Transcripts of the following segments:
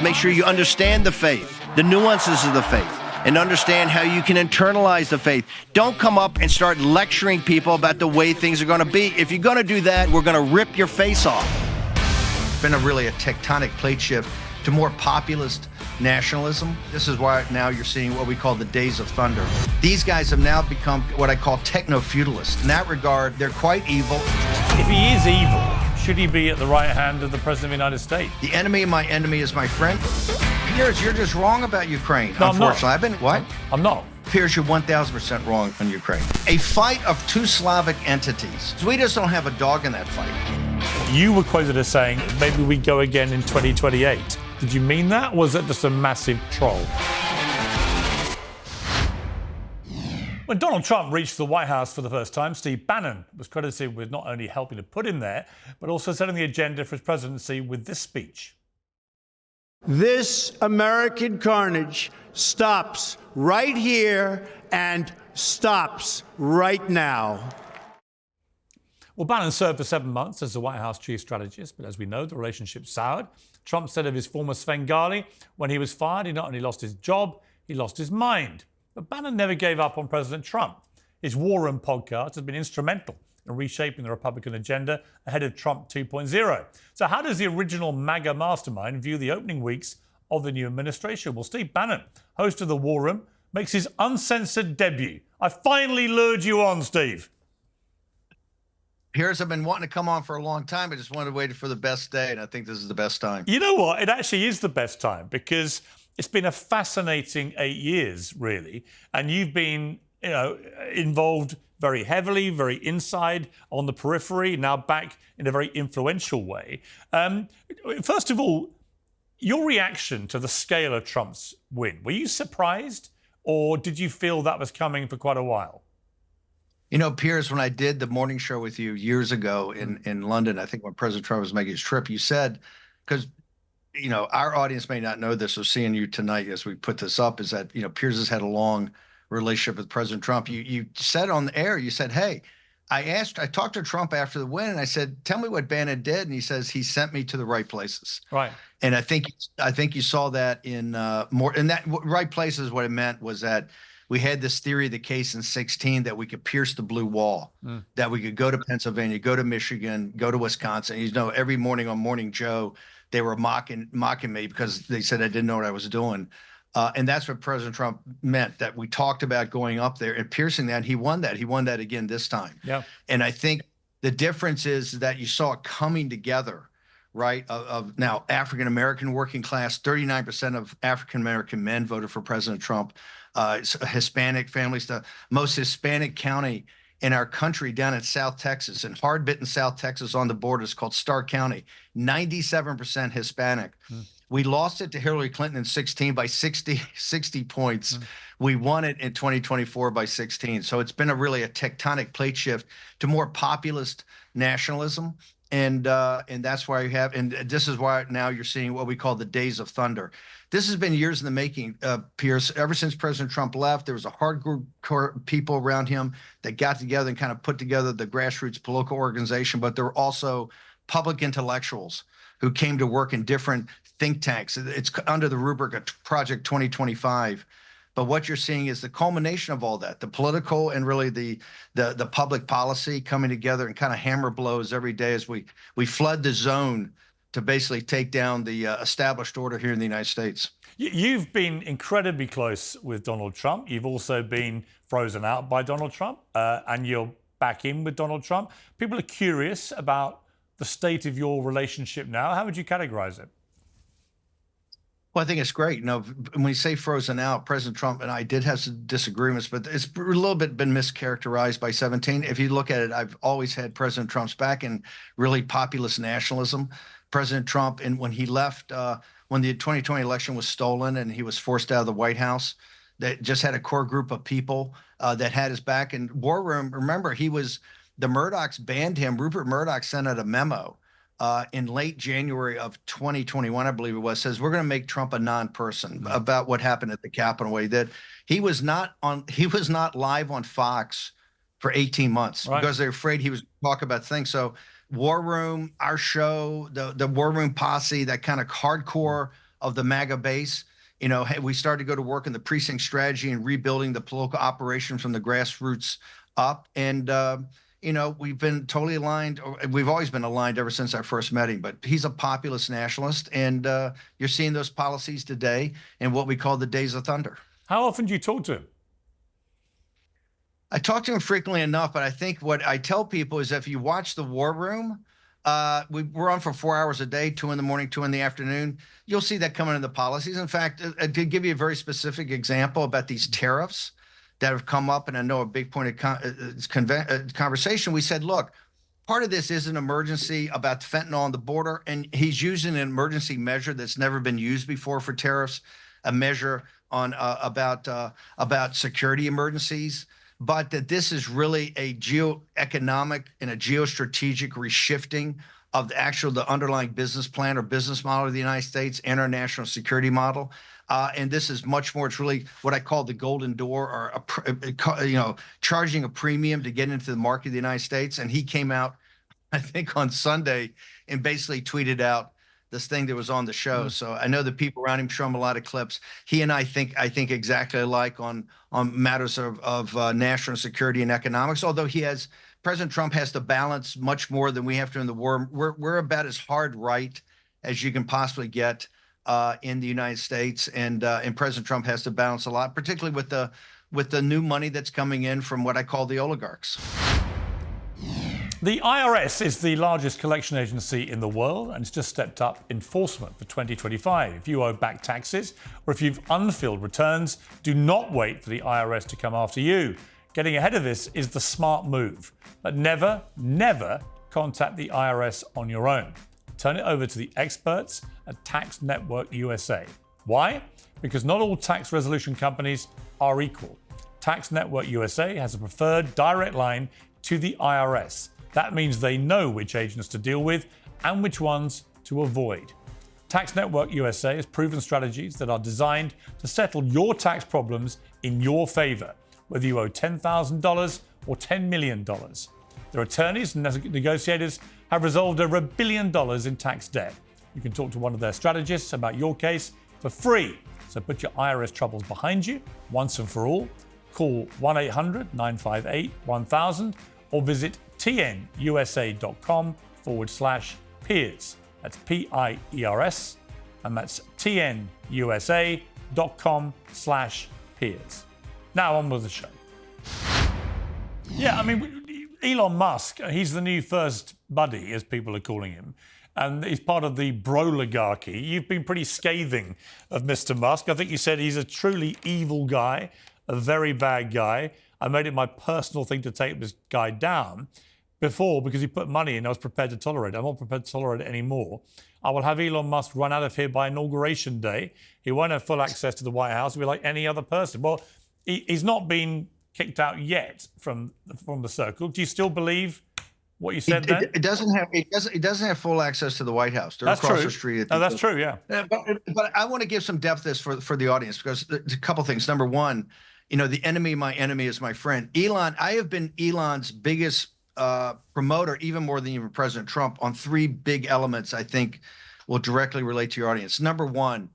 Make sure you understand the faith, the nuances of the faith, and understand how you can internalize the faith. Don't come up and start lecturing people about the way things are going to be. If you're going to do that, we're going to rip your face off. It's been really a tectonic plate shift to more populist nationalism. This is why now you're seeing what we call the days of thunder. These guys have now become what I call techno-feudalists. In that regard, they're quite evil. If he is evil, should he be at the right hand of the President of the United States? The enemy of my enemy is my friend. Piers, you're just wrong about Ukraine, No, unfortunately. I'm not. What? I'm not. Piers, you're 1,000% wrong on Ukraine. A fight of two Slavic entities. We just don't have a dog in that fight. You were quoted as saying, maybe we go again in 2028. Did you mean that, or was it just a massive troll? When Donald Trump reached the White House for the first time, Steve Bannon was credited with not only helping to put him there, but also setting the agenda for his presidency with this speech. This American carnage stops right here and stops right now. Well, Bannon served for 7 months as the White House chief strategist, but as we know, the relationship soured. Trump said of his former Svengali, when he was fired, he not only lost his job, he lost his mind. But Bannon never gave up on President Trump. His War Room podcast has been instrumental in reshaping the Republican agenda ahead of Trump 2.0. So how does the original MAGA mastermind view the opening weeks of the new administration? Well, Steve Bannon, host of the War Room, makes his uncensored debut. I finally lured you on, Steve. Piers, I've been wanting to come on for a long time. I just wanted to wait for the best day, and I think this is the best time. You know what? It actually is the best time because it's been a fascinating 8 years, really. And you've been, involved very heavily, very inside, on the periphery, now back in a very influential way. First of all, your reaction to the scale of Trump's win, were you surprised or did you feel that was coming for quite a while? You know, Piers, when I did the morning show with you years ago in London, I think when President Trump was making his trip, you said, because, our audience may not know this, so seeing you tonight as we put this up is that, Piers has had a long relationship with President Trump. You said on the air, you said, hey, I talked to Trump after the win and I said, tell me what Bannon did. And he says, he sent me to the right places. Right. And I think you saw that in that right places. What it meant was that we had this theory of the case in 2016 that we could pierce the blue wall, that we could go to Pennsylvania, go to Michigan, go to Wisconsin. Every morning on Morning Joe, they were mocking me because they said I didn't know what I was doing. And that's what President Trump meant, that we talked about going up there and piercing that. He won that. He won that again this time. Yeah. And I think the difference is that you saw it coming together, right, of now African-American working class. 39% of African-American men voted for President Trump. Hispanic families, the most Hispanic county in our country down in South Texas, and hard-bitten South Texas on the border is called Stark County, 97% Hispanic. We lost it to Hillary Clinton in 2016 by 60 points. We won it in 2024 by 16. So it's been really a tectonic plate shift to more populist nationalism. And that's why you have, and this is why now you're seeing what we call the days of thunder. This has been years in the making, Piers. Ever since President Trump left, there was a hard group of people around him that got together and kind of put together the grassroots political organization. But there were also public intellectuals who came to work in different think tanks. It's under the rubric of Project 2025. But what you're seeing is the culmination of all that, the political and really the public policy coming together and kind of hammer blows every day as we flood the zone to basically take down the established order here in the United States. You've been incredibly close with Donald Trump. You've also been frozen out by Donald Trump, and you're back in with Donald Trump. People are curious about the state of your relationship now. How would you categorize it? Well, I think it's great. When we say frozen out, President Trump and I did have some disagreements, but it's a little bit been mischaracterized by 17. If you look at it, I've always had President Trump's back in really populist nationalism. President Trump, and when he left, when the 2020 election was stolen and he was forced out of the White House, that just had a core group of people that had his back. And War Room, remember, the Murdochs banned him. Rupert Murdoch sent out a memo in late January of 2021, I believe it was, says we're going to make Trump a non-person about what happened at the Capitol. That he was not live on Fox for 18 months because they're afraid he was talk about things. So War Room, our show, the War Room posse, that kind of hardcore of the MAGA base. Hey, we started to go to work in the precinct strategy and rebuilding the political operation from the grassroots up. And, we've been totally aligned. We've always been aligned ever since I first met him. But he's a populist nationalist. And you're seeing those policies today in what we call the days of thunder. How often do you talk to him? I talk to him frequently enough, but I think what I tell people is if you watch The War Room, we're on for 4 hours a day, 2 in the morning, 2 in the afternoon. You'll see that coming in the policies. In fact, to give you a very specific example about these tariffs that have come up, and I know a big point of conversation, we said, look, part of this is an emergency about fentanyl on the border, and he's using an emergency measure that's never been used before for tariffs, a measure on about security emergencies. But that this is really a geoeconomic and a geostrategic reshifting of the underlying business plan or business model of the United States and our national security model. And this is much more, it's really what I call the golden door, or, charging a premium to get into the market of the United States. And he came out, I think, on Sunday and basically tweeted out this thing that was on the show. So I know the people around him show him a lot of clips. He and I think exactly alike on matters of national security and economics, although President Trump has to balance much more than we have to in the war. We're about as hard right as you can possibly get in the United States. And President Trump has to balance a lot, particularly with the new money that's coming in from what I call the oligarchs. The IRS is the largest collection agency in the world, and it's just stepped up enforcement for 2025. If you owe back taxes or if you've unfilled returns, do not wait for the IRS to come after you. Getting ahead of this is the smart move. But never, never contact the IRS on your own. Turn it over to the experts at Tax Network USA. Why? Because not all tax resolution companies are equal. Tax Network USA has a preferred direct line to the IRS. That means they know which agents to deal with and which ones to avoid. Tax Network USA has proven strategies that are designed to settle your tax problems in your favor, whether you owe $10,000 or $10 million. Their attorneys and negotiators have resolved over $1 billion in tax debt. You can talk to one of their strategists about your case for free. So put your IRS troubles behind you once and for all. Call 1-800-958-1000 or visit tnusa.com/peers. That's PIERS, and that's tnusa.com/peers. Now on with the show. Yeah, I mean, Elon Musk, he's the new first buddy, as people are calling him, and he's part of the broligarchy. You've been pretty scathing of Mr. Musk. I think you said he's a truly evil guy, a very bad guy. I made it my personal thing to take this guy down before because he put money in. I was prepared to tolerate it. I'm not prepared to tolerate it anymore. I will have Elon Musk run out of here by Inauguration Day. He won't have full access to the White House. He'll be like any other person. Well, he's not been kicked out yet from the circle. Do you still believe what you said then? It doesn't have full access to the White House. They're That's across true. the street. That's true, yeah. But I want to give some depth to this for the audience, because there's a couple things. Number one, the enemy of my enemy is my friend. I have been Elon's biggest promoter, even more than even President Trump, on 3 big elements I think will directly relate to your audience. Number one,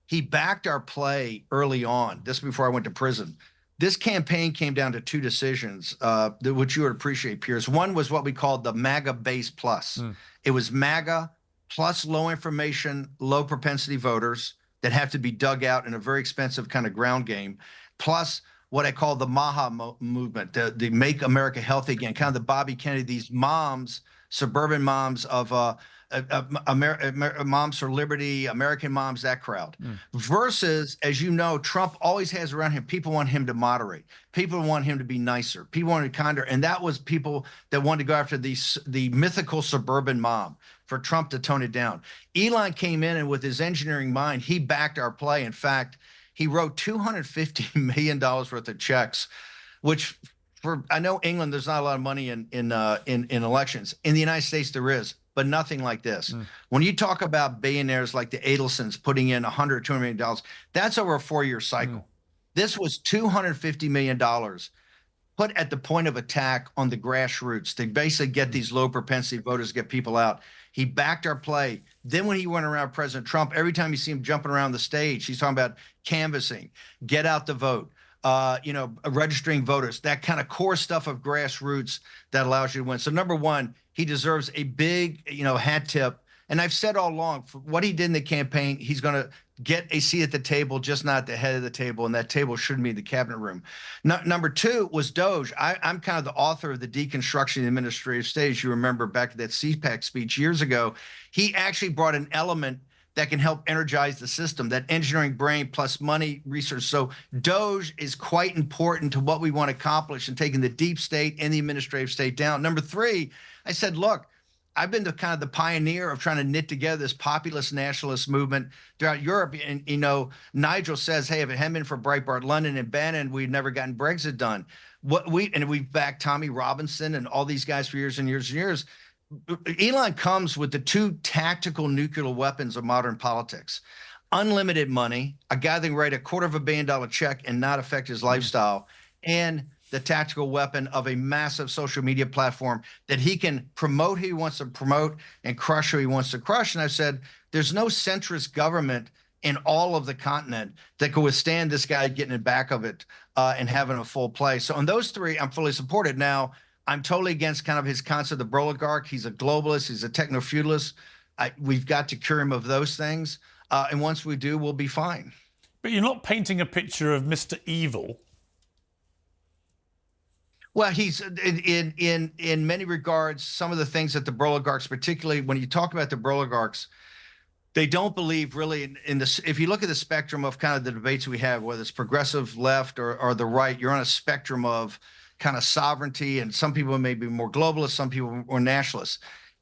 he backed our play early on. This before I went to prison. This campaign came down to 2 decisions, which you would appreciate, Piers. One was what we called the MAGA base plus. It was MAGA plus low information, low propensity voters that have to be dug out in a very expensive kind of ground game, plus what I call the MAHA movement, the Make America Healthy Again, kind of the Bobby Kennedy, these moms, suburban moms of Moms for Liberty, American Moms, that crowd. Versus, as you know, Trump always has around him, people want him to moderate. People want him to be nicer. People want to be kinder. And that was people that wanted to go after the mythical suburban mom, for Trump to tone it down. Elon came in, and with his engineering mind, he backed our play. In fact, he wrote $250 million worth of checks, which I know England, there's not a lot of money in elections. In the United States, there is, but nothing like this. When you talk about billionaires like the Adelsons putting in $100, $200 million, that's over a 4-year cycle. This was $250 million put at the point of attack on the grassroots to basically get these low propensity voters, get people out. He backed our play. Then when he went around President Trump, every time you see him jumping around the stage, he's talking about canvassing, get out the vote, registering voters, that kind of core stuff of grassroots that allows you to win. So number one, he deserves a big, hat tip. And I've said all along, for what he did in the campaign, he's going to get a seat at the table, just not the head of the table. And that table shouldn't be the cabinet room. Number two was Doge. I'm kind of the author of the deconstruction of the administrative state. You remember back at that CPAC speech years ago, he actually brought an element that can help energize the system, that engineering brain plus money research. So Doge is quite important to what we want to accomplish in taking the deep state and the administrative state down. Number three, I said, look, I've been kind of the pioneer of trying to knit together this populist nationalist movement throughout Europe. And, Nigel says, hey, if it hadn't been for Breitbart London and Bannon, we'd never gotten Brexit done. We've backed Tommy Robinson and all these guys for years and years and years. Elon comes with the two tactical nuclear weapons of modern politics: unlimited money, a guy that can write $250 million check and not affect his lifestyle, and the tactical weapon of a massive social media platform that he can promote who he wants to promote and crush who he wants to crush. And I said, there's no centrist government in all of the continent that could withstand this guy getting in back of it and having a full play. So on those three, I'm fully supported. Now, I'm totally against kind of his concept of oligarch. He's a globalist. He's a techno-feudalist. We've got to cure him of those things. And once we do, we'll be fine. But you're not painting a picture of Mr. Evil. Well, he's in many regards, some of the things that the oligarchs, particularly when you talk about the oligarchs, they don't believe really in this. If you look at the spectrum of kind of the debates we have, whether it's progressive left or the right, you're on a spectrum of kind of sovereignty, and some people may be more globalist, some people more nationalists.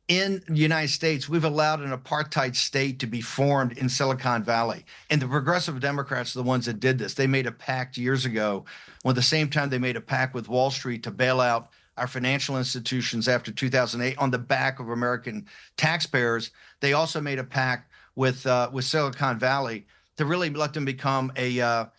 In the United States, we've allowed an apartheid state to be formed in Silicon Valley. And the progressive Democrats are the ones that did this. They made a pact years ago, when at the same time they made a pact with Wall Street to bail out our financial institutions after 2008 on the back of American taxpayers. They also made a pact with Silicon Valley to really let them become a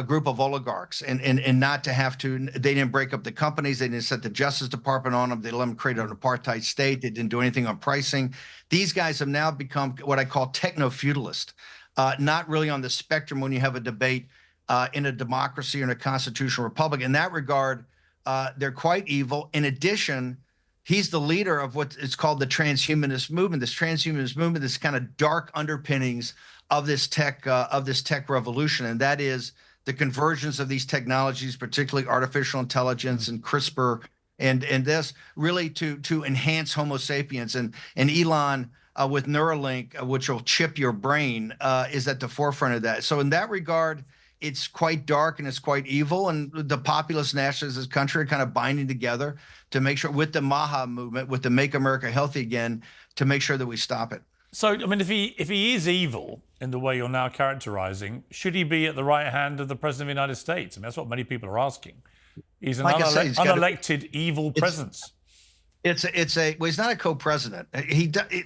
group of oligarchs and not to have to. They didn't break up the companies. They didn't set the Justice Department on them. They let them create an apartheid state. They didn't do anything on pricing. These guys have now become what I call techno-feudalist, not really on the spectrum when you have a debate in a democracy or in a constitutional republic. In that regard, they're quite evil. In addition, he's the leader of what is called the transhumanist movement. This transhumanist movement, this kind of dark underpinnings of this tech revolution, and that is the convergence of these technologies, particularly artificial intelligence and CRISPR, and this really to enhance Homo sapiens. And Elon with Neuralink, which will chip your brain, is at the forefront of that. So in that regard, it's quite dark and it's quite evil. And the populist nationalists of this country are kind of binding together to make sure, with the MAHA movement, with the Make America Healthy Again, to make sure that we stop it. So, I mean, if he is evil in the way you're now characterizing, should he be at the right hand of the President of the United States? I mean, that's what many people are asking. He's an unelected evil presence. He's not a co-president.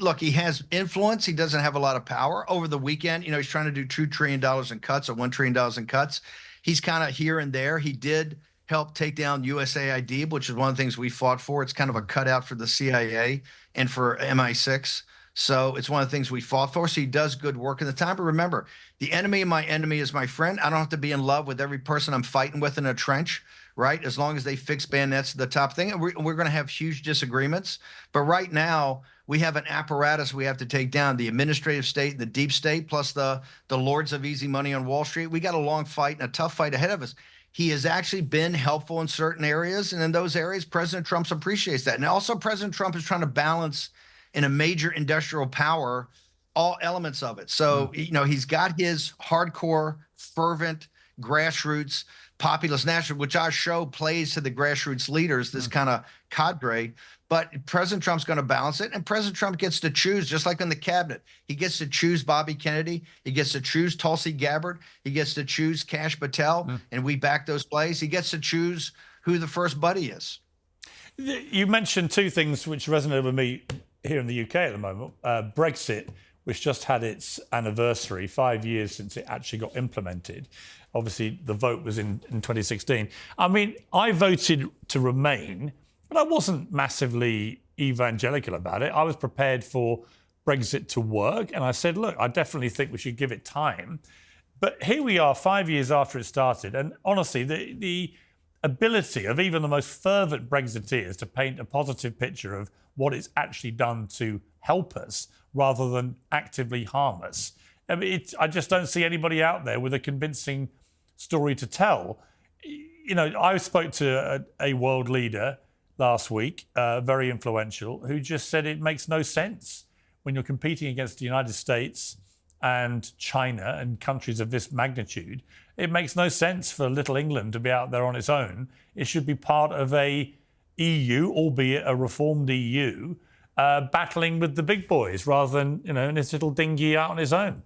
Look, he has influence. He doesn't have a lot of power. Over the weekend, he's trying to do $2 trillion in cuts or $1 trillion in cuts. He's kind of here and there. He did help take down USAID, which is one of the things we fought for. It's kind of a cutout for the CIA and for MI6. So it's one of the things we fought for. So he does good work in the time. But remember, the enemy of my enemy is my friend. I don't have to be in love with every person I'm fighting with in a trench, right? As long as they fix bayonets, the top thing. And we're going to have huge disagreements. But right now, we have an apparatus we have to take down: the administrative state, the deep state, plus the lords of easy money on Wall Street. We got a long fight and a tough fight ahead of us. He has actually been helpful in certain areas. And in those areas, President Trump appreciates that. And also, President Trump is trying to balance in a major industrial power all elements of it. So, he's got his hardcore, fervent, grassroots, populist national, which our show plays to the grassroots leaders, this kind of cadre. But President Trump's going to balance it. And President Trump gets to choose, just like in the cabinet. He gets to choose Bobby Kennedy. He gets to choose Tulsi Gabbard. He gets to choose Kash Patel. And we back those plays. He gets to choose who the first buddy is. You mentioned two things which resonate with me here in the UK at the moment. Brexit, which just had its anniversary, 5 years since it actually got implemented. Obviously, the vote was in 2016. I mean, I voted to remain, but I wasn't massively evangelical about it. I was prepared for Brexit to work. And I said, look, I definitely think we should give it time. But here we are 5 years after it started. And honestly, the ability of even the most fervent Brexiteers to paint a positive picture of what it's actually done to help us rather than actively harm us. I mean, I just don't see anybody out there with a convincing story to tell. You know, I spoke to a world leader last week, very influential, who just said it makes no sense when you're competing against the United States and China and countries of this magnitude. It makes no sense for little England to be out there on its own. It should be part of a EU, albeit a reformed EU, battling with the big boys rather than, you know, in its little dinghy out on its own.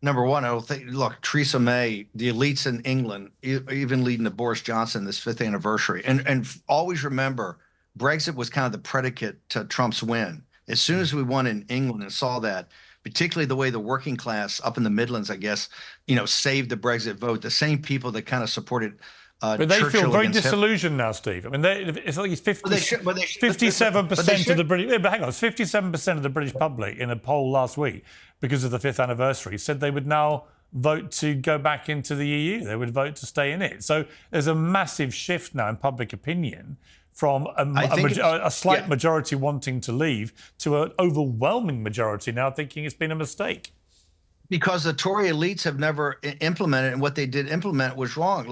Number one, I don't think, look, Theresa May, the elites in England, even leading to Boris Johnson this 5th anniversary. And always remember, Brexit was kind of the predicate to Trump's win. As soon as we won in England and saw that, particularly the way the working class up in the Midlands, I guess, you know, saved the Brexit vote, the same people that kind of supported but they feel very disillusioned now, Steve. I mean, it's like it's 57% of the British. But hang on, 57% of the British public in a poll last week, because of the 5th anniversary, said they would now vote to go back into the EU. They would vote to stay in it. So there's a massive shift now in public opinion from a slight majority wanting to leave to an overwhelming majority now thinking it's been a mistake. Because the Tory elites have never implemented, and what they did implement was wrong.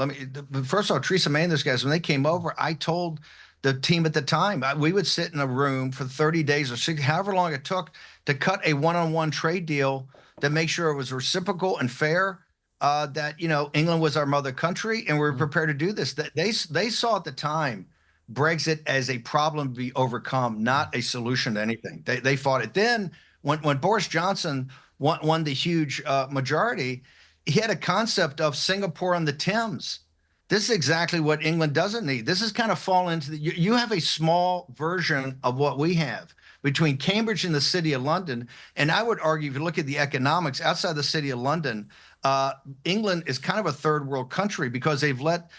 First of all, Theresa May and those guys, when they came over, I told the team at the time, we would sit in a room for 30 days or 60, however long it took to cut a one-on-one trade deal that make sure it was reciprocal and fair, that, you know, England was our mother country and we were prepared to do this. They saw at the time Brexit as a problem to be overcome, not a solution to anything. They fought it. Then when Boris Johnson won the huge majority, he had a concept of Singapore on the Thames. This is exactly what England doesn't need. This is kind of fall into you have a small version of what we have between Cambridge and the City of London. And I would argue, if you look at the economics outside the City of London, England is kind of a third world country because they've let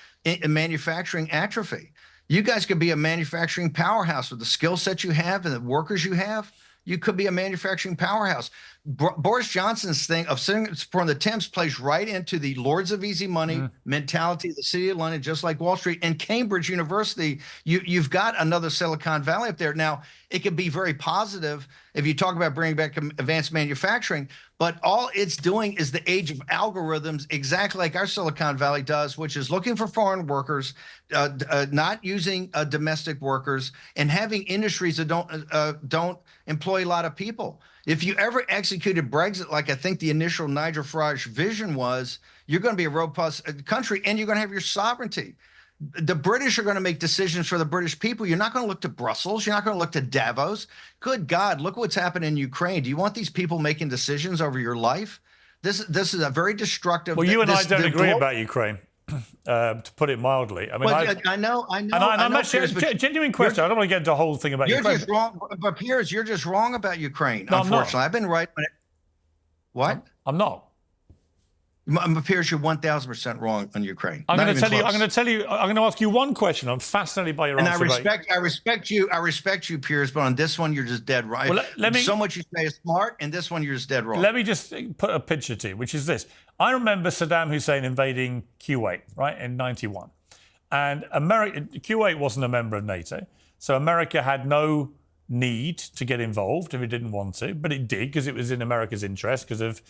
manufacturing atrophy. You guys could be a manufacturing powerhouse with the skill set you have and the workers you have. You could be a manufacturing powerhouse. Boris Johnson's thing of Singapore on the Thames plays right into the lords of easy money mentality of the City of London, just like Wall Street and Cambridge University. You've got another Silicon Valley up there. Now, it could be very positive if you talk about bringing back advanced manufacturing, but all it's doing is the age of algorithms, exactly like our Silicon Valley does, which is looking for foreign workers, not using domestic workers, and having industries that don't employ a lot of people. If you ever executed Brexit like I think the initial Nigel Farage vision was, you're going to be a robust country and you're going to have your sovereignty. The British are going to make decisions for the British people. You're not going to look to Brussels. You're not going to look to Davos. Good God, look what's happened in Ukraine. Do you want these people making decisions over your life? This is a very destructive. Well, you and I don't agree about Ukraine. To put it mildly, I mean, I know. And I'm actually a genuine question. I don't want to get into the whole thing about Ukraine. You're just wrong, but Piers, you're just wrong about Ukraine. No, unfortunately, I've been right. What? I'm not. Piers, you're 1,000% wrong on Ukraine. I'm going to ask you one question. I'm fascinated by your answer. And I respect you, Piers, but on this one, you're just dead right. Well, so much you say is smart, and this one, you're just dead wrong. Let me just put a picture to you, which is this. I remember Saddam Hussein invading Kuwait, right, in 91. And Kuwait wasn't a member of NATO, so America had no need to get involved if it didn't want to, but it did because it was in America's interest because of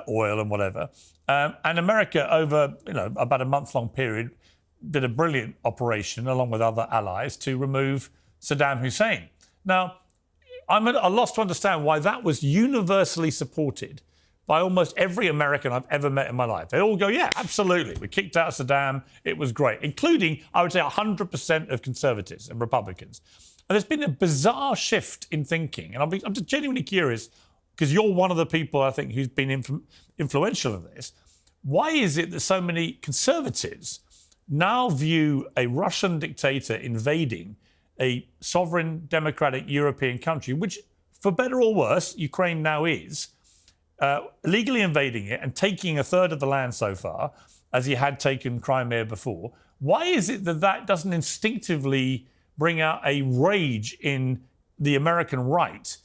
oil and whatever. And America, over about a month-long period, did a brilliant operation along with other allies to remove Saddam Hussein. Now, I'm at a loss to understand why that was universally supported by almost every American I've ever met in my life. They all go, yeah, absolutely. We kicked out Saddam. It was great, including, I would say, 100% of conservatives and Republicans. And there's been a bizarre shift in thinking. And I'm just genuinely curious, because you're one of the people, I think, who's been influential in this. Why is it that so many conservatives now view a Russian dictator invading a sovereign democratic European country, which, for better or worse, Ukraine now is, illegally invading it and taking a third of the land so far, as he had taken Crimea before? Why is it that that doesn't instinctively bring out a rage in the American right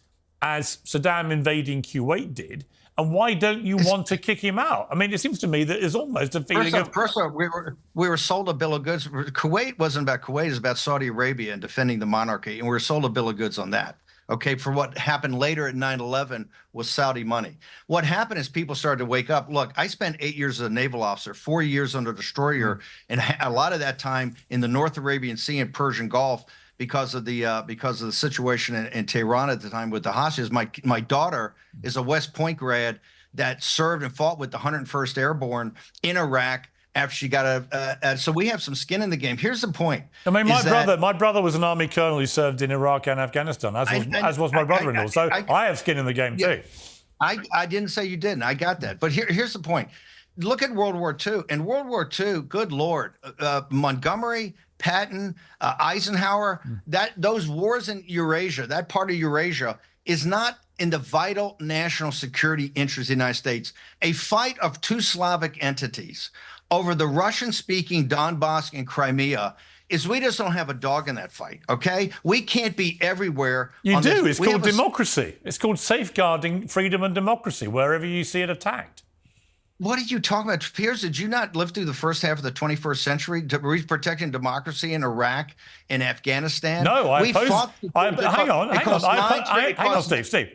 as Saddam invading Kuwait did? And why don't you want to kick him out? I mean, it seems to me that there's almost a feeling First off, we were sold a bill of goods. Kuwait wasn't about Kuwait; it was about Saudi Arabia and defending the monarchy, and we were sold a bill of goods on that. Okay, for what happened later at 9/11 was Saudi money. What happened is people started to wake up. Look, I spent 8 years as a naval officer, 4 years under destroyer, and a lot of that time in the North Arabian Sea and Persian Gulf because of the situation in Tehran at the time with the hostages. My daughter is a West Point grad that served and fought with the 101st Airborne in Iraq after she got so we have some skin in the game. Here's the point. I mean, my brother was an army colonel who served in Iraq and Afghanistan, as was my brother-in-law. So I have skin in the game too. I didn't say you didn't. I got that. But here's the point. Look at World War II. In World War II, good Lord, Montgomery, Patton, Eisenhower, those wars in Eurasia, that part of Eurasia is not in the vital national security interest of the United States. A fight of two Slavic entities over the Russian-speaking Donbass and Crimea is we just don't have a dog in that fight, okay? We can't be everywhere. You do. It's called democracy. It's called safeguarding freedom and democracy wherever you see it attacked. What are you talking about? Piers, did you not live through the first half of the 21st century protecting democracy in Iraq and Afghanistan? No, I hang on, Steve. I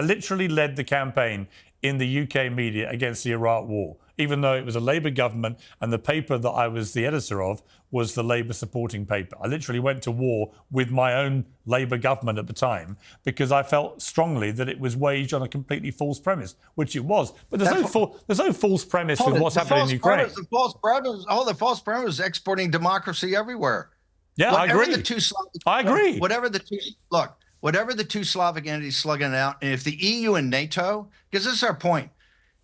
literally led the campaign in the UK media against the Iraq war, even though it was a Labour government and the paper that I was the editor of was the Labour supporting paper. I literally went to war with my own Labour government at the time because I felt strongly that it was waged on a completely false premise, which it was. But there's no false premise with what's happening in Ukraine. The false premise is exporting democracy everywhere. Yeah, I agree. I agree. Whatever the two Slavic entities slugging it out, and if the EU and NATO, because this is our point,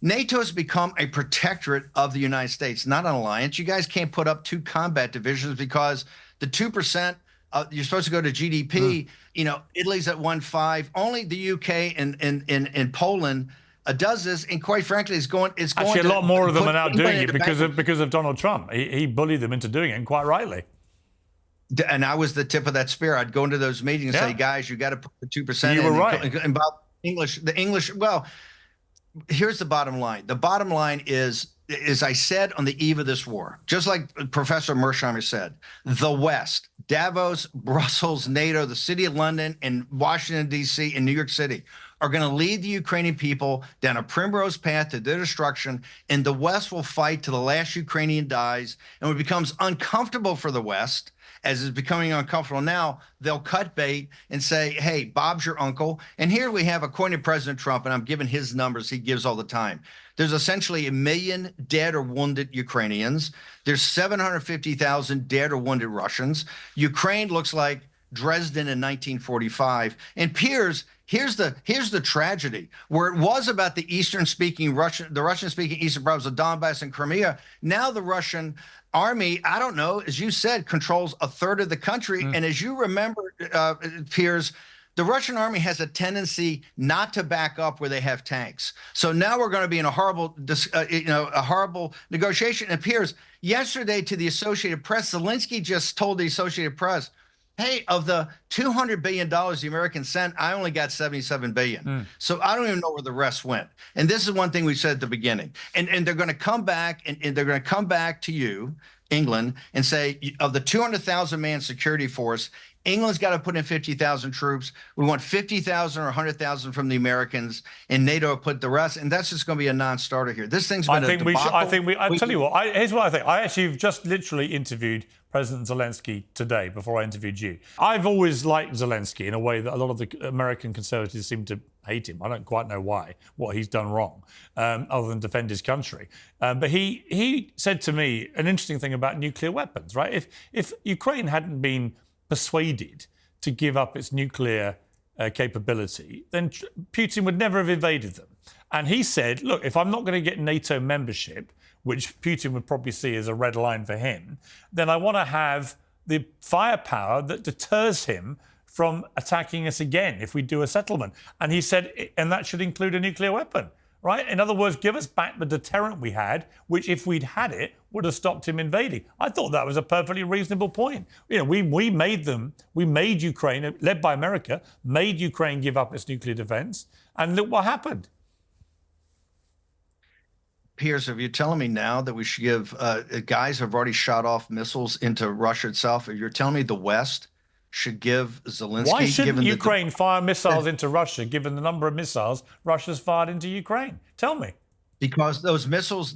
NATO has become a protectorate of the United States, not an alliance. You guys can't put up two combat divisions because the 2% you're supposed to go to GDP. You know, Italy's at 1.5. Only the UK and Poland does this, and quite frankly, it's going. Actually, a lot more of them are now doing it because of Donald Trump. He bullied them into doing it, and quite rightly. And I was the tip of that spear. I'd go into those meetings and say, guys, you got to put the 2%. You were right. And about the English. Well, here's the bottom line. The bottom line is I said on the eve of this war, just like Professor Mersheimer said, the West, Davos, Brussels, NATO, the city of London, and Washington, D.C., and New York City are going to lead the Ukrainian people down a primrose path to their destruction, and the West will fight till the last Ukrainian dies. And when it becomes uncomfortable for the West, as is becoming uncomfortable now, they'll cut bait and say, hey, Bob's your uncle. And here we have, according to President Trump, and I'm giving his numbers he gives all the time, there's essentially 1 million dead or wounded Ukrainians. There's 750,000 dead or wounded Russians. Ukraine looks like Dresden in 1945. And Piers, here's the tragedy. Where it was about the Russian-speaking Eastern province of Donbass and Crimea, now the Russian army, I don't know, as you said, controls a third of the country. And as you remember, Piers, the Russian army has a tendency not to back up where they have tanks. So now we're going to be in a horrible negotiation. It appears yesterday to the Associated Press, Zelensky just told the Associated Press, hey, of the $200 billion the Americans sent, I only got $77 billion. So I don't even know where the rest went. And this is one thing we said at the beginning. And they're going to come back and they're going to come back to you, England, and say, of the 200,000 man security force, England's got to put in 50,000 troops. We want 50,000 or 100,000 from the Americans, and NATO will put the rest. And that's just going to be a non-starter here. This thing's been a debacle. I'll tell you what, here's what I think. I actually have just literally interviewed President Zelensky today before I interviewed you. I've always liked Zelensky in a way that a lot of the American conservatives seem to hate him. I don't quite know why, what he's done wrong, other than defend his country. But he said to me an interesting thing about nuclear weapons, right? If Ukraine hadn't been persuaded to give up its nuclear capability, then Putin would never have invaded them. And he said, look, if I'm not going to get NATO membership, which Putin would probably see as a red line for him, then I want to have the firepower that deters him from attacking us again if we do a settlement. And he said, and that should include a nuclear weapon, right? In other words, give us back the deterrent we had, which if we'd had it, would have stopped him invading. I thought that was a perfectly reasonable point. You know, we made Ukraine, led by America, made Ukraine give up its nuclear defense, and look what happened. Piers, if you're telling me now that we should give guys have already shot off missiles into Russia itself, if you're telling me the West should give Zelensky... Why shouldn't Ukraine fire missiles into Russia, given the number of missiles Russia's fired into Ukraine? Tell me. Because those missiles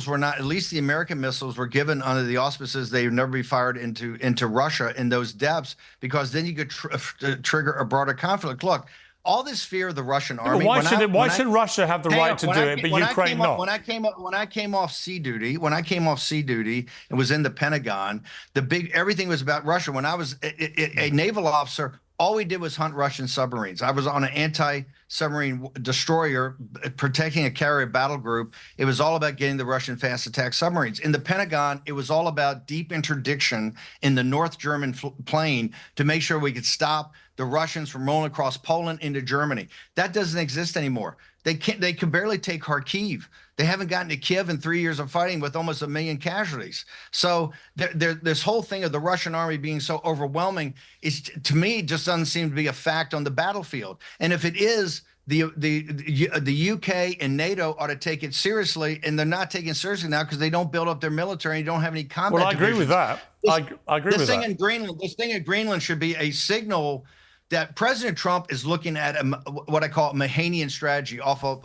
were not, at least the American missiles were given under the auspices they would never be fired into Russia in those depths, because then you could trigger a broader conflict. Look, all this fear of the Russian army. Why should Russia have the right to do it, but Ukraine not? When I came off sea duty and was in the Pentagon, everything was about Russia. When I was a naval officer, all we did was hunt Russian submarines. I was on an anti-submarine destroyer protecting a carrier battle group. It was all about getting the Russian fast attack submarines. In the Pentagon, it was all about deep interdiction in the North German plain to make sure we could stop the Russians from rolling across Poland into Germany. That doesn't exist anymore. They can barely take Kharkiv. They haven't gotten to Kiev in 3 years of fighting with almost 1 million casualties. So this whole thing of the Russian army being so overwhelming is, to me, just doesn't seem to be a fact on the battlefield. And if it is, the UK and NATO ought to take it seriously, and they're not taking it seriously now because they don't build up their military and don't have any combat. Well, I agree with that. I agree with that. This thing in Greenland should be a signal that President Trump is looking at what I call a Mahanian strategy off of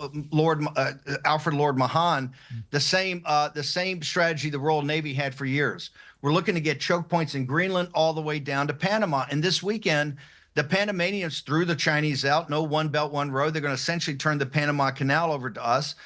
Alfred Lord Mahan, the same strategy the Royal Navy had for years. We're looking to get choke points in Greenland all the way down to Panama. And this weekend, the Panamanians threw the Chinese out. No one belt, one road. They're going to essentially turn the Panama Canal over to us.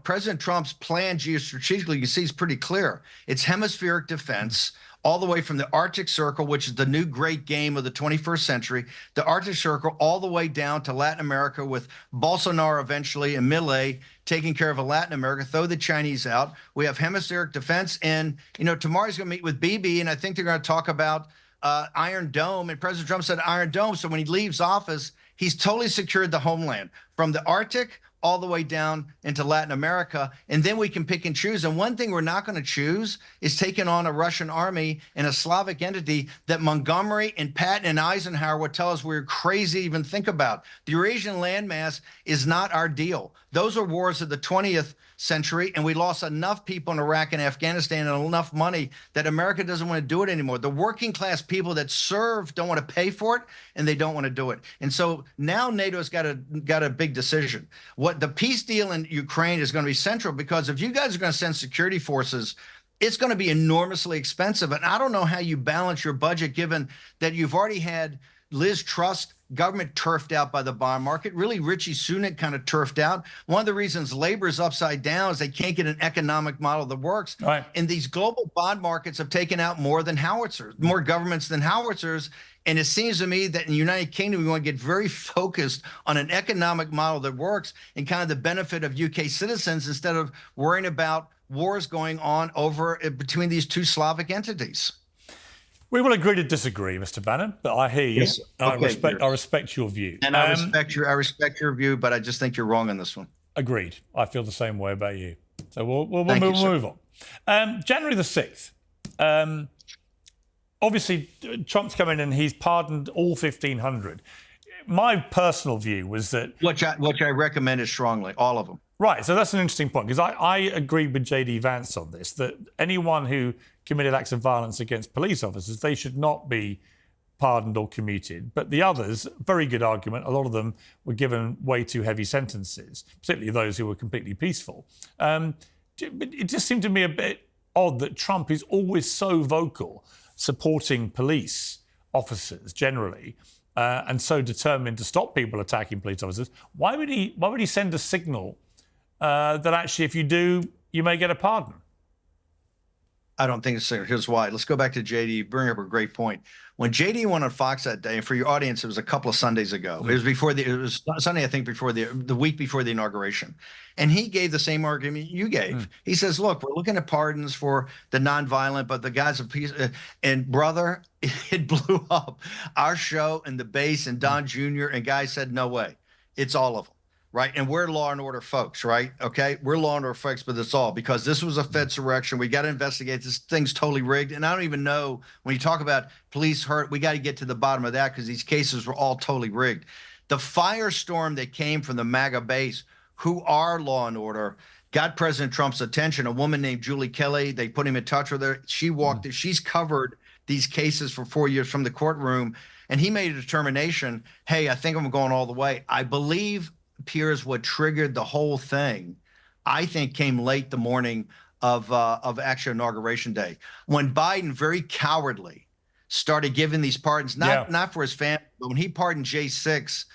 President Trump's plan geostrategically, you see, is pretty clear. It's hemispheric defense, all the way from the Arctic Circle, which is the new great game of the 21st century, the Arctic Circle, all the way down to Latin America, with Bolsonaro eventually and Milei taking care of Latin America, throw the Chinese out. We have hemispheric defense. And, tomorrow he's going to meet with Bibi, and I think they're going to talk about Iron Dome. And President Trump said Iron Dome. So when he leaves office, he's totally secured the homeland from the Arctic all the way down into Latin America, and then we can pick and choose. And one thing we're not going to choose is taking on a Russian army and a Slavic entity that Montgomery and Patton and Eisenhower would tell us we're crazy to even think about. The Eurasian landmass is not our deal. Those are wars of the 20th century, and we lost enough people in Iraq and Afghanistan and enough money that America doesn't want to do it anymore. The working class people that serve don't want to pay for it, and they don't want to do it. And so now NATO's got a big decision. What the peace deal in Ukraine is going to be central, because if you guys are going to send security forces, it's going to be enormously expensive. And I don't know how you balance your budget, given that you've already had Liz Truss government turfed out by the bond market. Really, Richie Sunak kind of turfed out. One of the reasons labor is upside down is they can't get an economic model that works. Right. And these global bond markets have taken out more governments than howitzers. And it seems to me that in the United Kingdom, we want to get very focused on an economic model that works and kind of the benefit of UK citizens, instead of worrying about wars going on between these two Slavic entities. We will agree to disagree, Mr. Bannon, but I hear you. Yes. Okay, I respect your view. And I respect your view, but I just think you're wrong on this one. Agreed. I feel the same way about you. So we'll move on. January the 6th. Obviously, Trump's come in and he's pardoned all 1,500. My personal view was that... Which I recommended strongly, all of them. Right, so that's an interesting point, because I agree with J.D. Vance on this, that anyone who committed acts of violence against police officers, they should not be pardoned or commuted. But the others, very good argument, a lot of them were given way too heavy sentences, particularly those who were completely peaceful. But it just seemed to me a bit odd that Trump is always so vocal, supporting police officers generally, and so determined to stop people attacking police officers. Why would he send a signal that actually, if you do, you may get a pardon? I don't think so. Here's why. Let's go back to JD. You bring up a great point. When JD went on Fox that day, and for your audience, it was a couple of Sundays ago. It was Sunday, I think, before the week before the inauguration. And he gave the same argument you gave. He says, look, we're looking at pardons for the nonviolent, but the guys of peace. And brother, it blew up. Our show and the base and Don Jr. and guys said, no way. It's all of them. right? And we're law and order folks, right? Okay, we're law and order folks, but that's all because this was a Fed surrection. We got to investigate this. Thing's totally rigged, and I don't even know when you talk about police hurt. We got to get to the bottom of that because these cases were all totally rigged. The firestorm that came from the MAGA base, who are law and order, got President Trump's attention. A woman named Julie Kelly, they put him in touch with her. She walked. She's covered these cases for 4 years from the courtroom, and he made a determination. Hey, I think I'm going all the way. I believe, Piers, what triggered the whole thing, I think, came late the morning of actual inauguration day, when Biden very cowardly started giving these pardons, not for his family, but when he pardoned J6,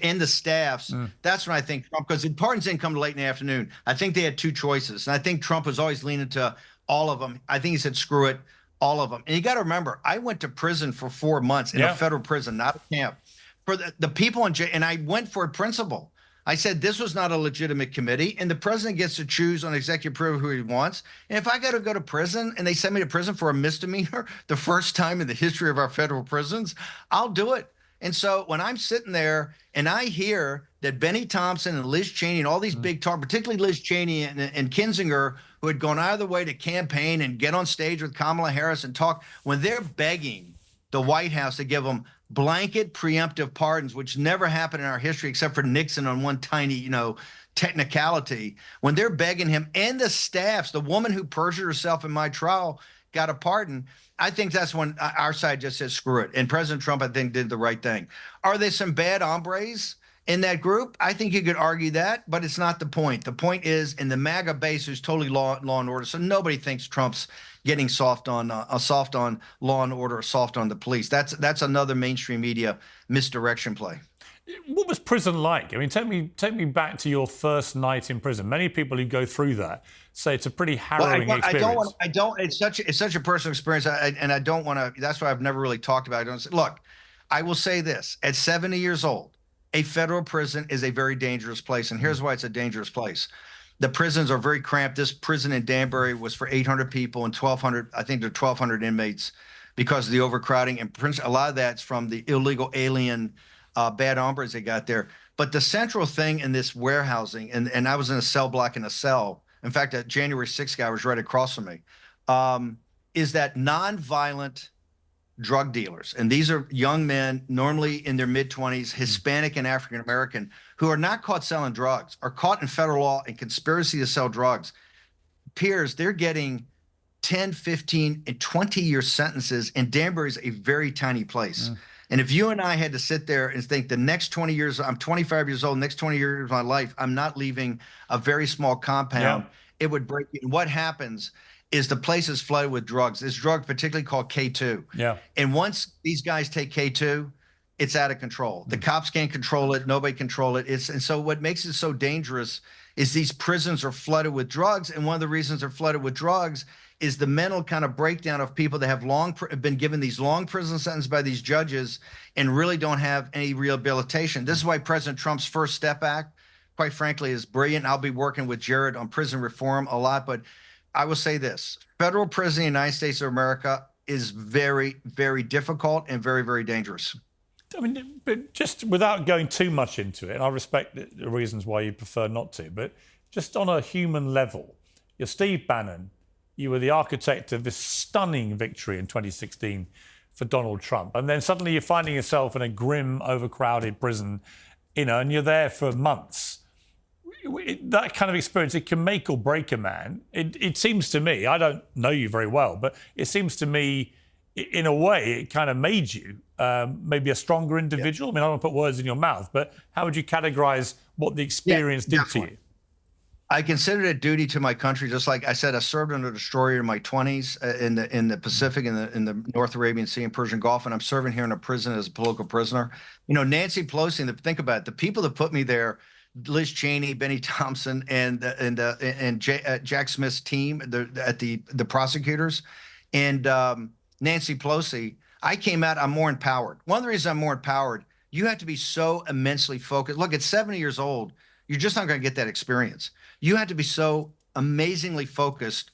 and the staffs, that's when I think Trump, because the pardons didn't come late in the afternoon. I think they had two choices, and I think Trump was always leaning to all of them. I think he said, screw it, all of them. And you got to remember, I went to prison for 4 months in a federal prison, not a camp, for the people in jail, and I went for a principle. I said this was not a legitimate committee, and the president gets to choose on executive privilege who he wants. And if I got to go to prison and they send me to prison for a misdemeanor, the first time in the history of our federal prisons, I'll do it. And so when I'm sitting there and I hear that Benny Thompson and Liz Cheney and all these big talk, particularly Liz Cheney and Kinzinger, who had gone out of their way to campaign and get on stage with Kamala Harris and talk, when they're begging the White House to give them blanket preemptive pardons, which never happened in our history except for Nixon on one tiny, technicality, when they're begging him and the staffs, the woman who perjured herself in my trial got a pardon, I think that's when our side just says, screw it. And President Trump, I think, did the right thing. Are there some bad hombres in that group? I think you could argue that, but it's not the point. The point is in the MAGA base, who's totally law and order. So nobody thinks Trump's getting soft on law and order or soft on the police. That's another mainstream media misdirection play. What was prison like? I mean, take me back to your first night in prison. Many people who go through that say it's a pretty harrowing experience. I don't. It's such a personal experience, and I don't want to. That's why I've never really talked about it. I don't say, look, I will say this: at 70 years old, a federal prison is a very dangerous place, and here's why it's a dangerous place. The prisons are very cramped. This prison in Danbury was for 800 people and 1,200. I think there are 1,200 inmates because of the overcrowding, and a lot of that's from the illegal alien. Bad hombres they got there. But the central thing in this warehousing, and I was in a cell block in a cell. In fact, that January 6th guy was right across from me, is that nonviolent drug dealers. And these are young men, normally in their mid-20s, Hispanic and African-American, who are not caught selling drugs, are caught in federal law and conspiracy to sell drugs. Piers, they're getting 10, 15, and 20-year sentences, and Danbury is a very tiny place. And if you and I had to sit there and think the next 20 years, I'm 25 years old, next 20 years of my life, I'm not leaving a very small compound, it would break you. And what happens is the place is flooded with drugs. This drug particularly called K2. And once these guys take K2, it's out of control. The cops can't control it. Nobody control it. And so what makes it so dangerous is these prisons are flooded with drugs. And one of the reasons they're flooded with drugs is the mental kind of breakdown of people that have been given these long prison sentences by these judges and really don't have any rehabilitation. This is why President Trump's First Step Act, quite frankly, is brilliant. I'll be working with Jared on prison reform a lot, but I will say this: federal prison in the United States of America is very, very difficult and very, very dangerous. I mean, but just without going too much into it, and I respect the reasons why you prefer not to, but just on a human level, you're Steve Bannon. You were the architect of this stunning victory in 2016 for Donald Trump. And then suddenly you're finding yourself in a grim, overcrowded prison, and you're there for months. That kind of experience, it can make or break a man. It seems to me, I don't know you very well, but it seems to me, in a way, it kind of made you maybe a stronger individual. I mean, I don't want to put words in your mouth, but how would you categorize what the experience did to you? I considered it duty to my country. Just like I said, I served on a destroyer in my 20s in the Pacific, in the North Arabian Sea and Persian Gulf, and I'm serving here in a prison as a political prisoner. Nancy Pelosi, think about it, the people that put me there, Liz Cheney, Benny Thompson, and Jack Smith's team, the prosecutors, and Nancy Pelosi, I came out, I'm more empowered. One of the reasons I'm more empowered, you have to be so immensely focused. Look, at 70 years old, you're just not going to get that experience. You have to be so amazingly focused.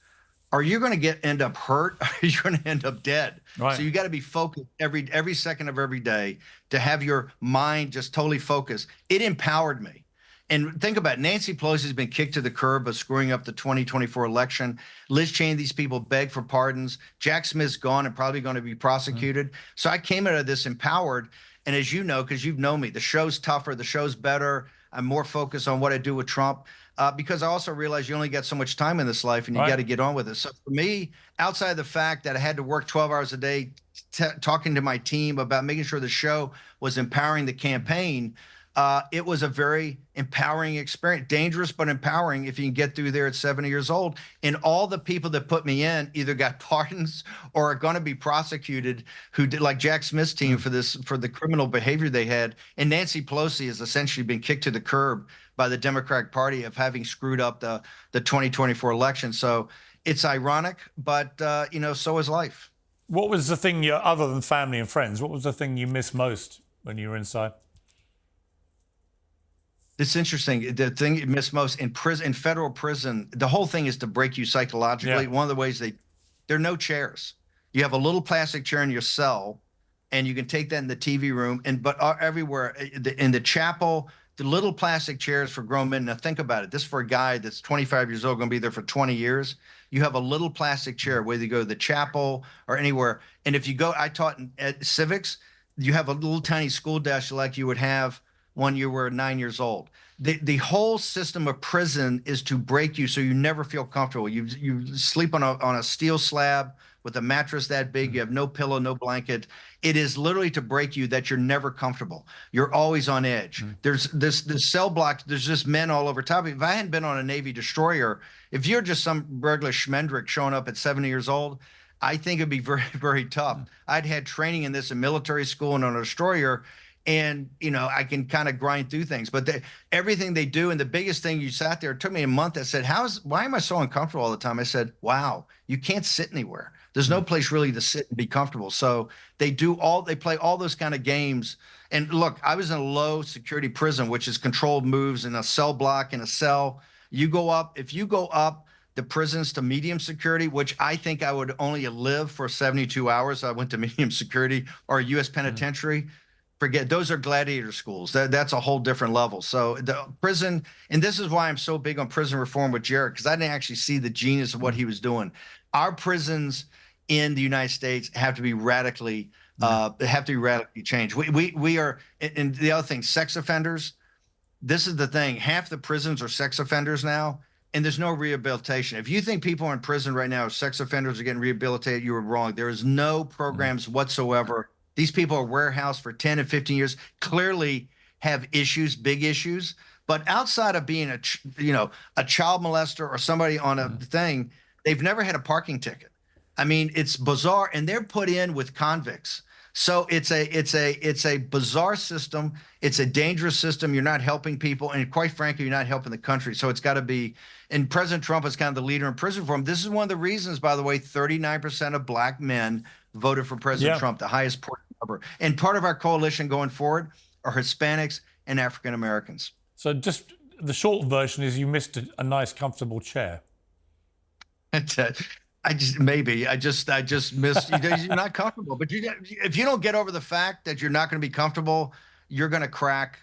Are you going to end up hurt? Or are you going to end up dead? Right. So you got to be focused every second of every day to have your mind just totally focused. It empowered me. And think about it, Nancy Pelosi's been kicked to the curb of screwing up the 2024 election. Liz Cheney, these people beg for pardons. Jack Smith's gone and probably going to be prosecuted. So I came out of this empowered. And as you know, because you've known me, the show's tougher, the show's better. I'm more focused on what I do with Trump because I also realize you only get so much time in this life and you got to get on with it. So for me, outside of the fact that I had to work 12 hours a day talking to my team about making sure the show was empowering the campaign, it was a very empowering experience, dangerous but empowering if you can get through there at 70 years old. And all the people that put me in either got pardons or are going to be prosecuted, who did, like Jack Smith's team for the criminal behavior they had. And Nancy Pelosi has essentially been kicked to the curb by the Democratic Party of having screwed up the 2024 election. So it's ironic, but so is life. What was the thing other than family and friends? What was the thing you missed most when you were inside? It's interesting. The thing you miss most in prison, in federal prison, the whole thing is to break you psychologically. Yeah. One of the ways there are no chairs. You have a little plastic chair in your cell, and you can take that in the TV room. But everywhere in the chapel, the little plastic chairs for grown men. Now think about it. This is for a guy that's 25 years old, going to be there for 20 years. You have a little plastic chair, whether you go to the chapel or anywhere. And if you go, I taught at civics, you have a little tiny school desk like you would have when you were 9 years old. The whole system of prison is to break you so you never feel comfortable. You sleep on a steel slab with a mattress that big. You have no pillow, no blanket. It is literally to break you that you're never comfortable. You're always on edge. There's this cell block. There's just men all over top of you. If I hadn't been on a Navy destroyer, if you're just some regular schmendrick showing up at 70 years old, I think it'd be very, very tough. I'd had training in this in military school and on a destroyer. And, I can kind of grind through things, but everything they do. And the biggest thing, you sat there, it took me a month. I said, why am I so uncomfortable all the time? I said, wow, you can't sit anywhere. There's no place really to sit and be comfortable. So they play all those kind of games. And look, I was in a low security prison, which is controlled moves in a cell block, in a cell. If you go up the prisons to medium security, which I think I would only live for 72 hours. I went to medium security or a U.S. penitentiary. Forget, those are gladiator schools. That's a whole different level. So the prison, and this is why I'm so big on prison reform with Jared, because I didn't actually see the genius of what he was doing. Our prisons in the United States have to be radically changed. We are, and the other thing, sex offenders. This is the thing. Half the prisons are sex offenders now, and there's no rehabilitation. If you think people in prison right now, sex offenders are getting rehabilitated, you are wrong. There is no programs whatsoever. These people are warehoused for 10 and 15 years, clearly have issues, big issues. But outside of being a child molester or somebody on a thing, they've never had a parking ticket. I mean, it's bizarre, and they're put in with convicts. So it's a bizarre system. It's a dangerous system. You're not helping people, and quite frankly, you're not helping the country. So it's got to be. And President Trump is kind of the leader in prison reform. This is one of the reasons, by the way, 39% of black men voted for President Trump, the highest number. And part of our coalition going forward are Hispanics and African Americans. So just the short version is you missed a nice, comfortable chair. I just missed. You're not comfortable, but if you don't get over the fact that you're not going to be comfortable, you're going to crack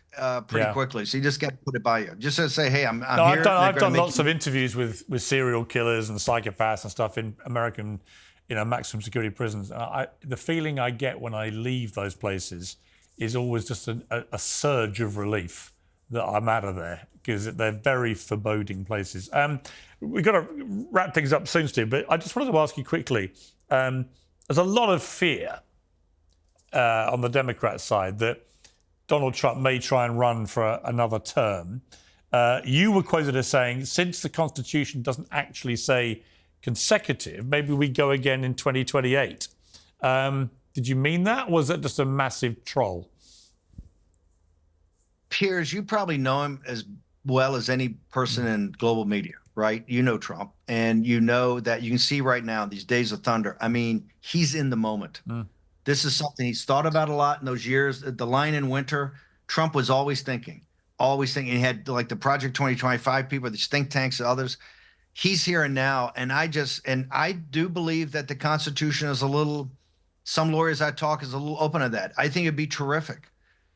pretty quickly. So you just got to put it by you. Just to say, hey, I'm here. I've done lots of interviews with serial killers and psychopaths and stuff in American, maximum security prisons. The feeling I get when I leave those places is always just a surge of relief that I'm out of there, because they're very foreboding places. We've got to wrap things up soon, Steve, but I just wanted to ask you quickly. There's a lot of fear on the Democrat side that Donald Trump may try and run for another term. You were quoted as saying, since the Constitution doesn't actually say consecutive, maybe we go again in 2028. Did you mean that? Or was it just a massive troll? Piers, you probably know him as well as any person in global media, right? You know Trump, and you know that you can see right now, these days of thunder. I mean, he's in the moment. This is something he's thought about a lot in those years. The line in winter, Trump was always thinking. He had like the Project 2025 people, these think tanks and others. He's here and now. And I do believe that the Constitution is some lawyers I talk is a little open to that. I think it'd be terrific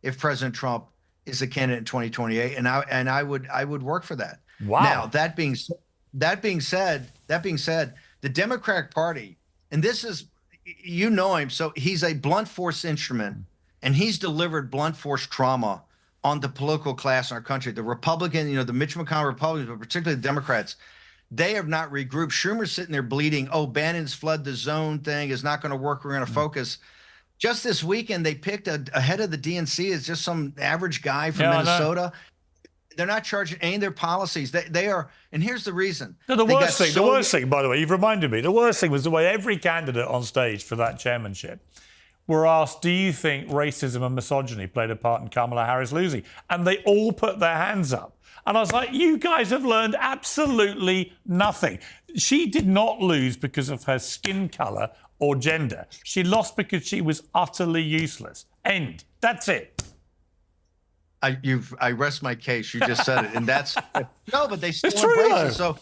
if President Trump is a candidate in 2028, and I would work for that. Wow. Now that being said, the Democratic Party, and this is, you know him, so he's a blunt force instrument, and he's delivered blunt force trauma on the political class in our country. The Republican, the Mitch McConnell Republicans, but particularly the Democrats, they have not regrouped. Schumer's sitting there bleeding. Oh, Bannon's flood the zone thing is not going to work. We're going to focus. Just this weekend, they picked a head of the DNC as just some average guy from Minnesota. They're not charging any of their policies. They are, and here's the reason. No, the worst thing, by the way, you've reminded me, the worst thing was the way every candidate on stage for that chairmanship were asked, do you think racism and misogyny played a part in Kamala Harris losing? And they all put their hands up. And I was like, you guys have learned absolutely nothing. She did not lose because of her skin colour or gender. She lost because she was utterly useless. End. That's it. I rest my case. You just said it, and that's no, but they still true, embrace it. So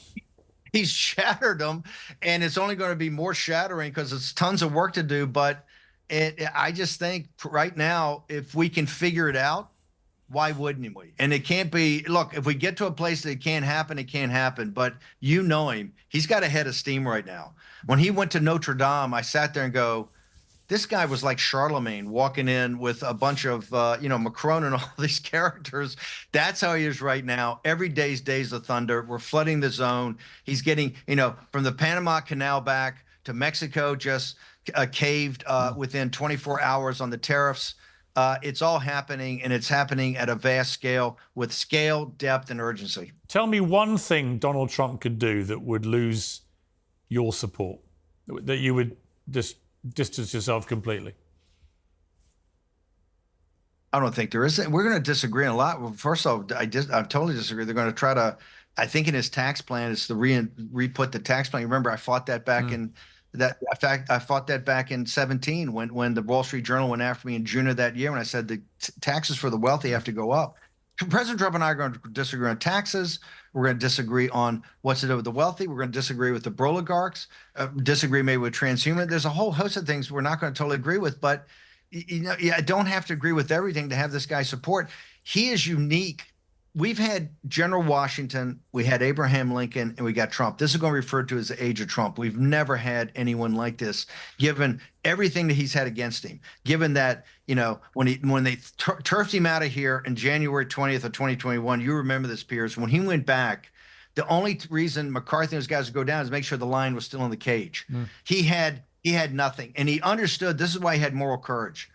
he's shattered them, and it's only going to be more shattering because it's tons of work to do. But I just think right now, if we can figure it out, why wouldn't we? And it can't be. Look, if we get to a place that it can't happen, it can't happen. But you know him; he's got a head of steam right now. When he went to Notre Dame, I sat there and go, this guy was like Charlemagne walking in with a bunch of, Macron and all these characters. That's how he is right now. Every day's Days of Thunder. We're flooding the zone. He's getting, from the Panama Canal back to Mexico, just caved within 24 hours on the tariffs. It's all happening, and it's happening at a vast scale with scale, depth, and urgency. Tell me one thing Donald Trump could do that would lose your support, that you would just distance yourself completely. I don't think there is. We're going to disagree on a lot. Well, first off, I totally disagree. They're going to try to, I think in his tax plan, it's to re-put the tax plan. Remember, I fought that back in I fought that back in 2017 when the Wall Street Journal went after me in June of that year when I said the taxes for the wealthy have to go up. President Trump and I are going to disagree on taxes. We're going to disagree on what's to do with the wealthy. We're going to disagree with the oligarchs, disagree maybe with transhuman. There's a whole host of things we're not going to totally agree with, but I don't have to agree with everything to have this guy support. He is unique. We've had General Washington, we had Abraham Lincoln, and we got Trump. This is going to be referred to as the age of Trump. We've never had anyone like this, given everything that he's had against him, given that, when they turfed him out of here in January 20th of 2021, you remember this, Piers, when he went back, the only reason McCarthy and those guys would go down is make sure the lion was still in the cage. He had nothing, and he understood. This is why he had moral courage.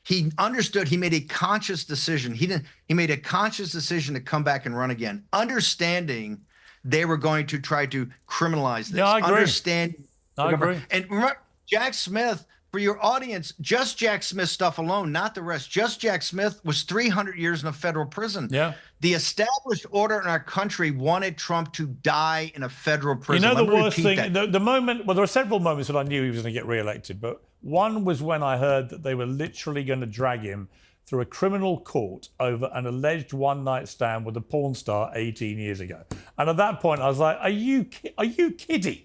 He understood. He made a conscious decision. He made a conscious decision to come back and run again, understanding they were going to try to criminalize this. Yeah, I agree. I agree. And remember, Jack Smith, for your audience, just Jack Smith stuff alone, not the rest. Just Jack Smith was 300 years in a federal prison. Yeah. The established order in our country wanted Trump to die in a federal prison. The worst thing, the moment, well, there are several moments that I knew he was going to get reelected, but one was when I heard that they were literally going to drag him through a criminal court over an alleged one-night stand with a porn star 18 years ago. And at that point, I was like, are you kidding?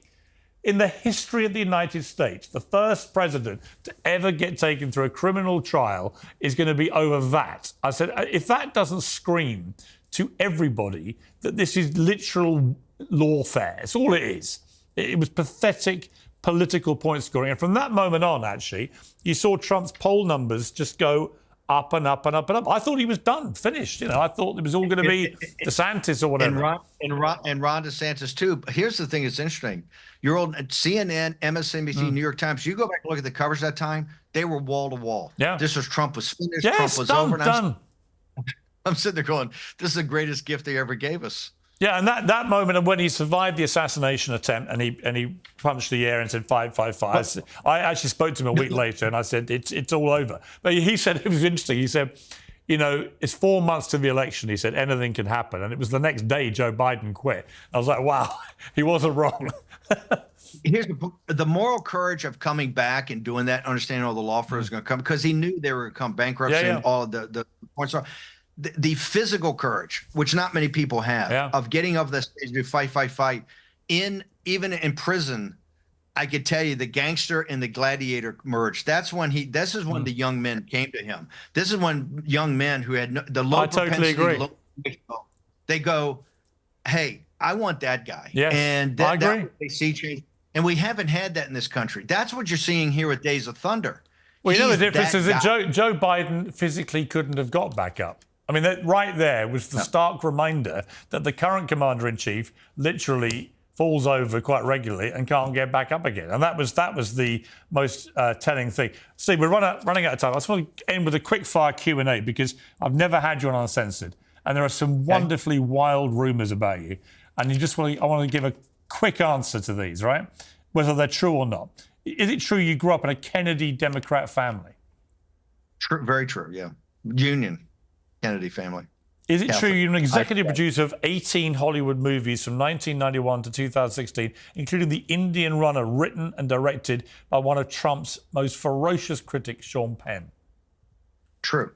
In the history of the United States, the first president to ever get taken through a criminal trial is going to be over that. I said, if that doesn't scream to everybody that this is literal lawfare, it's all it is. It was pathetic political point scoring. And from that moment on, actually, you saw Trump's poll numbers just go up and up and up and up. I thought he was done, finished. I thought it was all going to be DeSantis or whatever. And Ron DeSantis too. But here's the thing that's interesting. Your old CNN, MSNBC, New York Times, you go back and look at the coverage that time, they were wall to wall. Yeah. This was Trump was finished, Yes, Trump was done, over. done. I'm sitting there going, this is the greatest gift they ever gave us. Yeah, and that moment of when he survived the assassination attempt and he punched the air and said 555. I actually spoke to him a week later and I said it's all over. But he said it was interesting. He said, it's 4 months to the election. He said anything can happen, and it was the next day Joe Biden quit. I was like, wow, he wasn't wrong. Here's the moral courage of coming back and doing that, understanding all the law firms are going to come because he knew they were going to come, bankruptcy and all the points are. The physical courage, which not many people have, of getting up the stage to fight, even in prison, I could tell you the gangster and the gladiator merged. This is when the young men came to him. This is when young men who had the low totally propensity, agree. they go, hey, I want that guy. Yes, and I agree. they see change. And we haven't had that in this country. That's what you're seeing here with Days of Thunder. Well, you know, the He's difference is that guy. Joe Biden physically couldn't have got back up. I mean, that right there was the stark reminder that the current commander-in-chief literally falls over quite regularly and can't get back up again. And that was the most telling thing. Steve, we're running out of time. I just want to end with a quick-fire Q&A because I've never had you on Uncensored. And there are some wonderfully wild rumours about you. And I want to give a quick answer to these, right? Whether they're true or not. Is it true you grew up in a Kennedy Democrat family? True, very true, yeah. Union Kennedy family. Is it Catholic. true you're an executive producer of 18 Hollywood movies from 1991 to 2016, including The Indian Runner, written and directed by one of Trump's most ferocious critics, Sean Penn? True.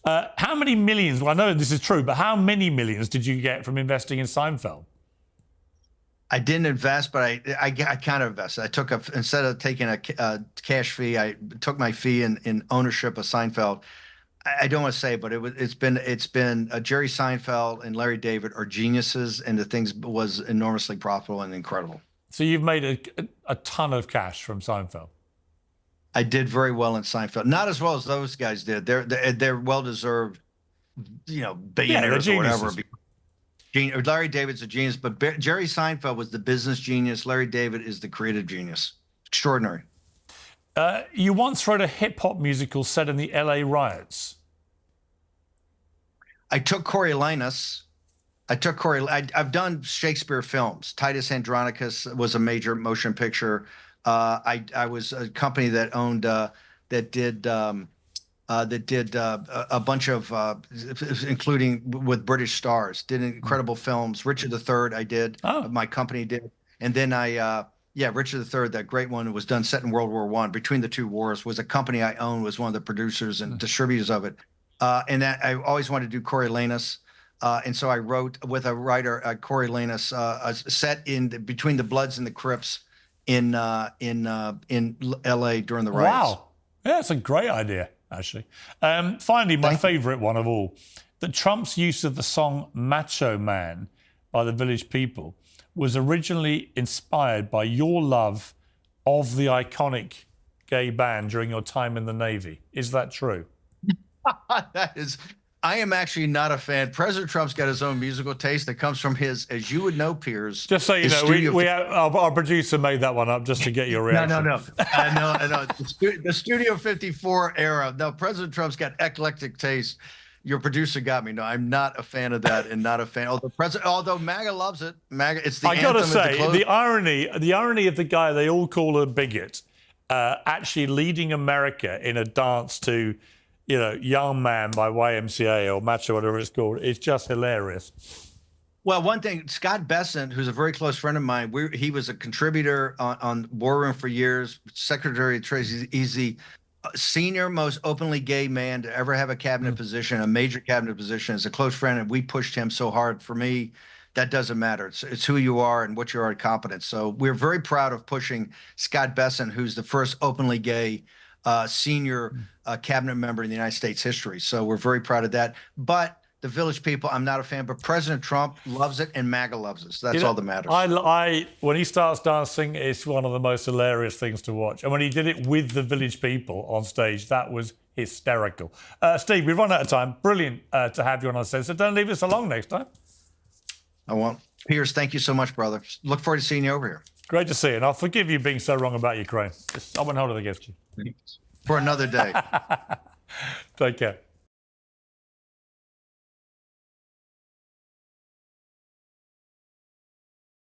How many millions, well, I know this is true, but how many millions did you get from investing in Seinfeld? I didn't invest, but I kind of invested. I took instead of taking a cash fee, I took my fee in ownership of Seinfeld. I don't want to say, but it's been Jerry Seinfeld and Larry David are geniuses, and the things was enormously profitable and incredible. So you've made a ton of cash from Seinfeld. I did very well in Seinfeld, not as well as those guys did. They're well deserved, billionaires or whatever. Larry David's a genius, but Jerry Seinfeld was the business genius. Larry David is the creative genius. Extraordinary. You once wrote a hip-hop musical set in the LA riots. I took Coriolanus. I've done Shakespeare films. Titus Andronicus was a major motion picture. I was a company that owned that did a bunch of, including with British stars, did incredible films. Richard III, I did. My company did. And then Richard III, that great one, was done set in World War I. Between the two wars, was a company I owned, was one of the producers and distributors of it. And that I always wanted to do Coriolanus. And so I wrote with a writer, Coriolanus, set in between the Bloods and the Crips in LA during the riots. Wow. Yeah, that's a great idea, actually. Finally, my favorite one of all, that Trump's use of the song Macho Man by the Village People was originally inspired by your love of the iconic gay band during your time in the Navy. Is that true? I am actually not a fan. President Trump's got his own musical taste that comes from his, as you would know, Piers. Just so you know, we have, our producer made that one up just to get your reaction. No. The Studio 54 era. No, President Trump's got eclectic taste. Your producer got me. No, I'm not a fan of that, and not a fan. Although MAGA loves it. MAGA, it's the anthem. I gotta say, the irony of the guy they all call a bigot, actually leading America in a dance to, Young Man by YMCA or Macho, whatever it's called, it's just hilarious. Well, one thing, Scott Bessent, who's a very close friend of mine, he was a contributor on War Room for years, Secretary of Treasury, he's the senior, most openly gay man to ever have a cabinet position, a major cabinet position, as a close friend, and we pushed him so hard. For me, that doesn't matter. It's who you are and what you are at competence. So we're very proud of pushing Scott Bessent, who's the first openly gay senior cabinet member in the United States history. So we're very proud of that. But the Village People, I'm not a fan, but President Trump loves it and MAGA loves it. So that's all that matters. When he starts dancing, it's one of the most hilarious things to watch. And when he did it with the Village People on stage, that was hysterical. Steve, we've run out of time. Brilliant to have you on Uncensored. Don't leave us along next time. I won't. Piers, thank you so much, brother. Look forward to seeing you over here. Great to see you. And I'll forgive you being so wrong about Ukraine. I won't hold it against you. For another day. Take care.